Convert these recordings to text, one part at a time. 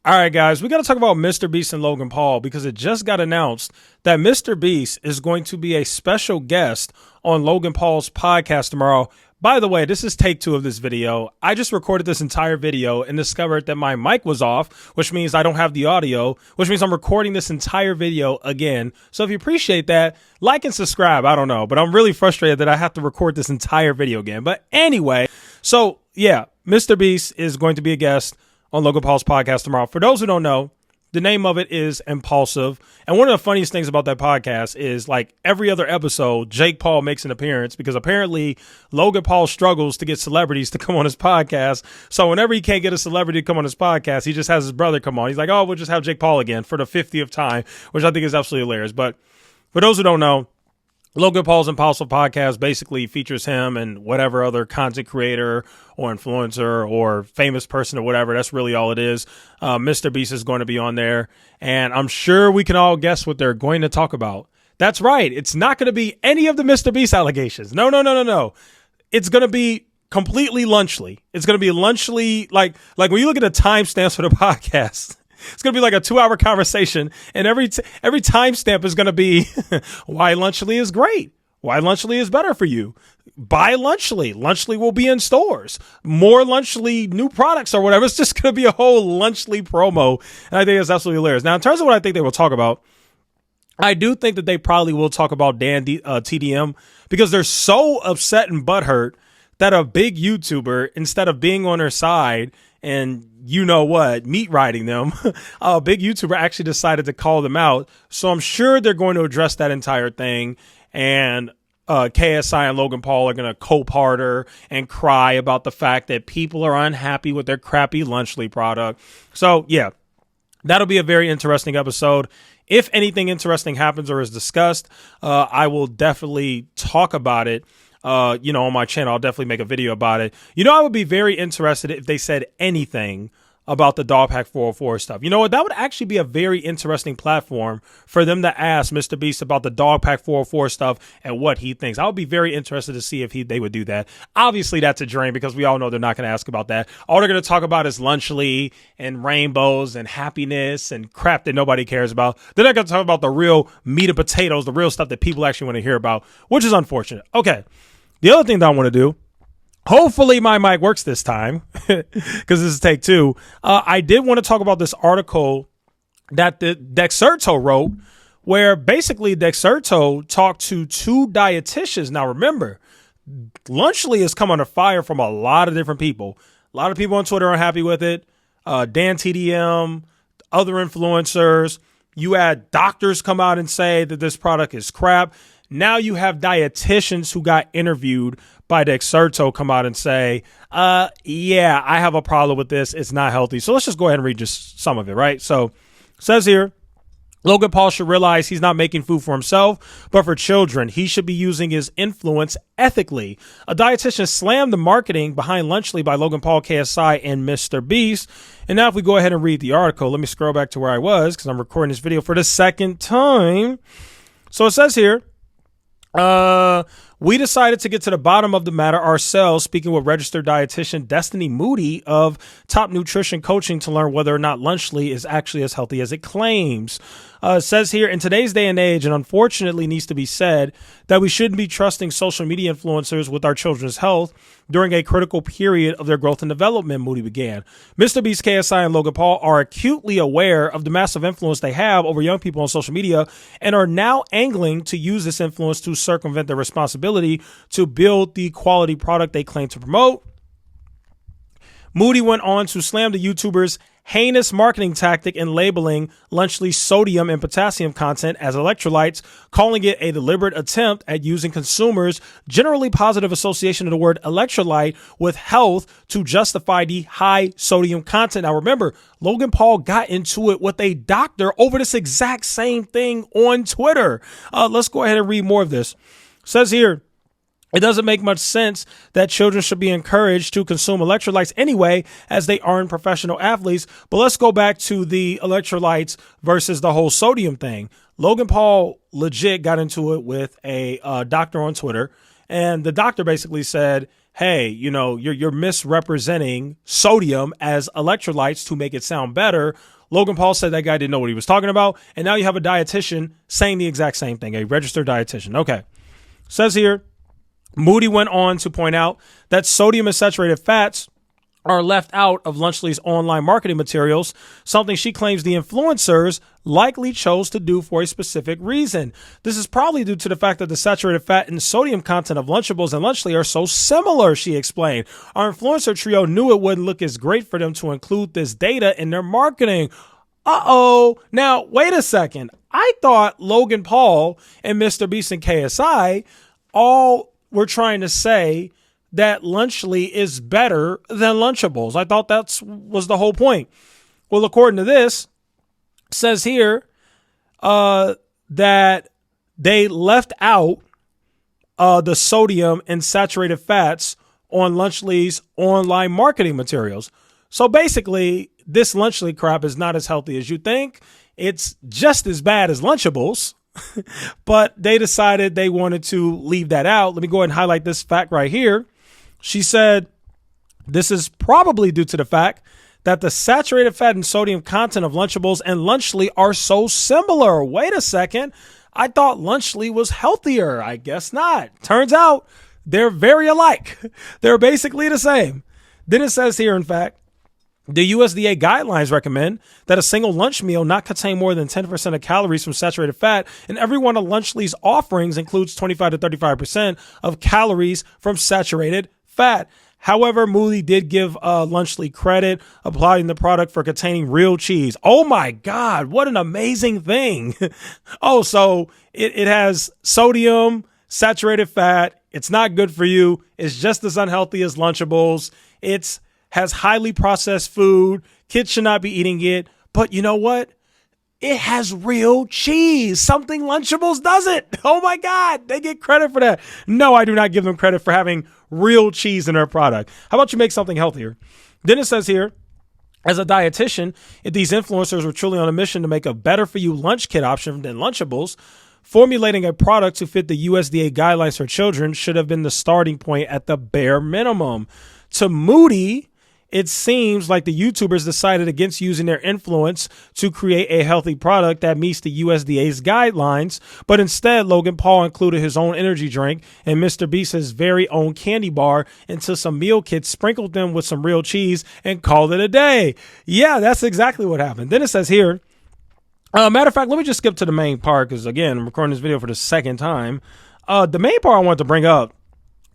All right, guys, we got to talk about MrBeast and Logan Paul because it just got announced that MrBeast is going to be a special guest on Logan Paul's podcast tomorrow. By the way, this is take 2 of this video. I just recorded this entire video and discovered that my mic was off, which means I don't have the audio, which means I'm recording this entire video again. So if you appreciate that, like and subscribe. I don't know, but I'm really frustrated that I have to record this entire video again. But anyway, so yeah, MrBeast is going to be a guest on Logan Paul's podcast tomorrow. For those who don't know, the name of it is Impulsive. And one of the funniest things about that podcast is, like, every other episode, Jake Paul makes an appearance because apparently Logan Paul struggles to get celebrities to come on his podcast. So whenever he can't get a celebrity to come on his podcast, he just has his brother come on. He's like, oh, we'll just have Jake Paul again for the 50th time, which I think is absolutely hilarious. But for those who don't know, Logan Paul's Impulsive podcast basically features him and whatever other content creator or influencer or famous person or whatever. That's really all it is. MrBeast is going to be on there, and I'm sure we can all guess what they're going to talk about. That's right. It's not going to be any of the MrBeast allegations. No. It's going to be completely Lunchly. It's going to be Lunchly. Like when you look at the timestamps for the podcast, it's going to be like a 2-hour conversation, and every timestamp is going to be why Lunchly is great, why Lunchly is better for you. Buy Lunchly. Lunchly will be in stores. More Lunchly new products or whatever. It's just going to be a whole Lunchly promo, and I think it's absolutely hilarious. Now, in terms of what I think they will talk about, I do think that they probably will talk about TDM because they're so upset and butthurt that a big YouTuber, instead of being on their side and you know what, meat riding them, a big YouTuber actually decided to call them out. So I'm sure they're going to address that entire thing. And KSI and Logan Paul are going to co-partner and cry about the fact that people are unhappy with their crappy Lunchly product. So yeah, that'll be a very interesting episode. If anything interesting happens or is discussed, I will definitely talk about it. On my channel. I'll definitely make a video about it. I would be very interested if they said anything about the Dog Pack 404 stuff. You know what? That would actually be a very interesting platform for them to ask MrBeast about the Dog Pack 404 stuff and what he thinks. I would be very interested to see if they would do that. Obviously, that's a dream because we all know they're not going to ask about that. All they're going to talk about is Lunchly and rainbows and happiness and crap that nobody cares about. They're not going to talk about the real meat and potatoes, the real stuff that people actually want to hear about, which is unfortunate. Okay. The other thing that I want to do, hopefully my mic works this time because this is take 2. I did want to talk about this article that the Dexerto wrote where basically Dexerto talked to 2 dietitians. Now, remember, Lunchly has come under fire from a lot of different people. A lot of people on Twitter are happy with it. Dan TDM, other influencers. You had doctors come out and say that this product is crap. Now you have dietitians who got interviewed by Dexerto come out and say, yeah, I have a problem with this. It's not healthy. So let's just go ahead and read just some of it, right? So it says here, Logan Paul should realize he's not making food for himself, but for children. He should be using his influence ethically. A dietitian slammed the marketing behind Lunchly by Logan Paul, KSI, and MrBeast. And now if we go ahead and read the article, let me scroll back to where I was because I'm recording this video for the second time. So it says here, we decided to get to the bottom of the matter ourselves, speaking with registered dietitian Destiny Moody of Top Nutrition Coaching to learn whether or not Lunchly is actually as healthy as it claims. It says here, in today's day and age, and unfortunately needs to be said, that we shouldn't be trusting social media influencers with our children's health during a critical period of their growth and development, Moody began. MrBeast, KSI, and Logan Paul are acutely aware of the massive influence they have over young people on social media and are now angling to use this influence to circumvent their responsibility to build the quality product they claim to promote. Moody went on to slam the YouTuber's heinous marketing tactic in labeling Lunchly's sodium and potassium content as electrolytes, calling it a deliberate attempt at using consumers' generally positive association of the word electrolyte with health to justify the high sodium content. Now remember, Logan Paul got into it with a doctor over this exact same thing on Twitter. Let's go ahead and read more of this. It says here, it doesn't make much sense that children should be encouraged to consume electrolytes anyway, as they aren't professional athletes. But let's go back to the electrolytes versus the whole sodium thing. Logan Paul legit got into it with a doctor on Twitter, and the doctor basically said, hey, you're misrepresenting sodium as electrolytes to make it sound better. Logan Paul said that guy didn't know what he was talking about. And now you have a dietitian saying the exact same thing, a registered dietitian. Okay. Says here, Moody went on to point out that sodium and saturated fats are left out of Lunchly's online marketing materials, something she claims the influencers likely chose to do for a specific reason. This is probably due to the fact that the saturated fat and sodium content of Lunchables and Lunchly are so similar, she explained. Our influencer trio knew it wouldn't look as great for them to include this data in their marketing. Uh-oh. Now, wait a second. I thought Logan Paul and MrBeast and KSI all were trying to say that Lunchly is better than Lunchables. I thought that was the whole point. Well, according to this, says here that they left out the sodium and saturated fats on Lunchly's online marketing materials. So basically, this Lunchly crap is not as healthy as you think. It's just as bad as Lunchables, but they decided they wanted to leave that out. Let me go ahead and highlight this fact right here. She said, this is probably due to the fact that the saturated fat and sodium content of Lunchables and Lunchly are so similar. Wait a second. I thought Lunchly was healthier. I guess not. Turns out they're very alike. They're basically the same. Then it says here, in fact, the USDA guidelines recommend that a single lunch meal not contain more than 10% of calories from saturated fat, and every one of Lunchly's offerings includes 25 to 35% of calories from saturated fat. However, Moody did give Lunchly credit, applauding the product for containing real cheese. Oh my God, what an amazing thing. Oh, so it has sodium, saturated fat. It's not good for you. It's just as unhealthy as Lunchables. It's has highly processed food. Kids should not be eating it. But you know what? It has real cheese. Something Lunchables doesn't. Oh my God. They get credit for that. No, I do not give them credit for having real cheese in their product. How about you make something healthier? Then it says here, as a dietitian, if these influencers were truly on a mission to make a better for you lunch kit option than Lunchables, formulating a product to fit the USDA guidelines for children should have been the starting point at the bare minimum. To Moody, it seems like the YouTubers decided against using their influence to create a healthy product that meets the USDA's guidelines, but instead Logan Paul included his own energy drink and MrBeast his very own candy bar into some meal kits, sprinkled them with some real cheese, and called it a day. Yeah, that's exactly what happened. Then it says here, matter of fact, let me just skip to the main part because, again, I'm recording this video for the second time. The main part I wanted to bring up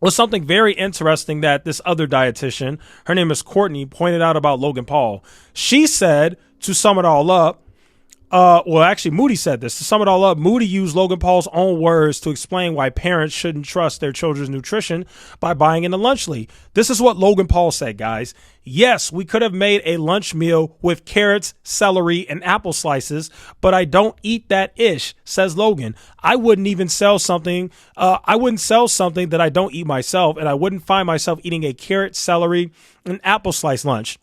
was something very interesting that this other dietitian, her name is Courtney, pointed out about Logan Paul. She said, to sum it all up, well, actually, Moody said this. To sum it all up, Moody used Logan Paul's own words to explain why parents shouldn't trust their children's nutrition by buying into Lunchly. This is what Logan Paul said, guys. Yes, we could have made a lunch meal with carrots, celery, and apple slices, but I don't eat that ish, says Logan. I wouldn't sell something that I don't eat myself, and I wouldn't find myself eating a carrot, celery, and apple slice lunch.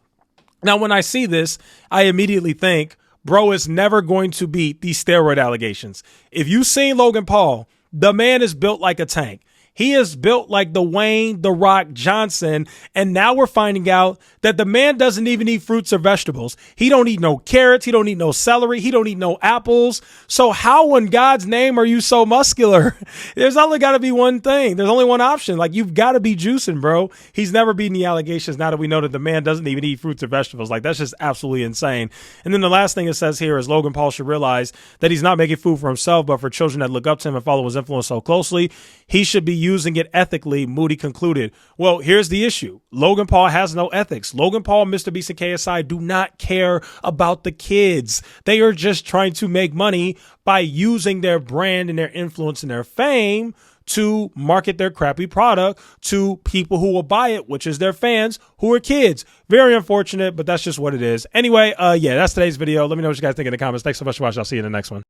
Now, when I see this, I immediately think, bro is never going to beat these steroid allegations. If you've seen Logan Paul, the man is built like a tank. He is built like Dwayne "The Rock" Johnson. And now we're finding out that the man doesn't even eat fruits or vegetables. He don't eat no carrots. He don't eat no celery. He don't eat no apples. So how in God's name are you so muscular? There's only got to be one thing. There's only one option. Like, you've got to be juicing, bro. He's never beaten the allegations now that we know that the man doesn't even eat fruits or vegetables. Like, that's just absolutely insane. And then the last thing it says here is Logan Paul should realize that he's not making food for himself, but for children that look up to him and follow his influence so closely. He should be using it ethically, Moody concluded. Well, here's the issue. Logan Paul has no ethics. Logan Paul, MrBeast, and KSI do not care about the kids. They are just trying to make money by using their brand and their influence and their fame to market their crappy product to people who will buy it, which is their fans who are kids. Very unfortunate, but that's just what it is. Anyway, yeah, that's today's video. Let me know what you guys think in the comments. Thanks so much for watching. I'll see you in the next one.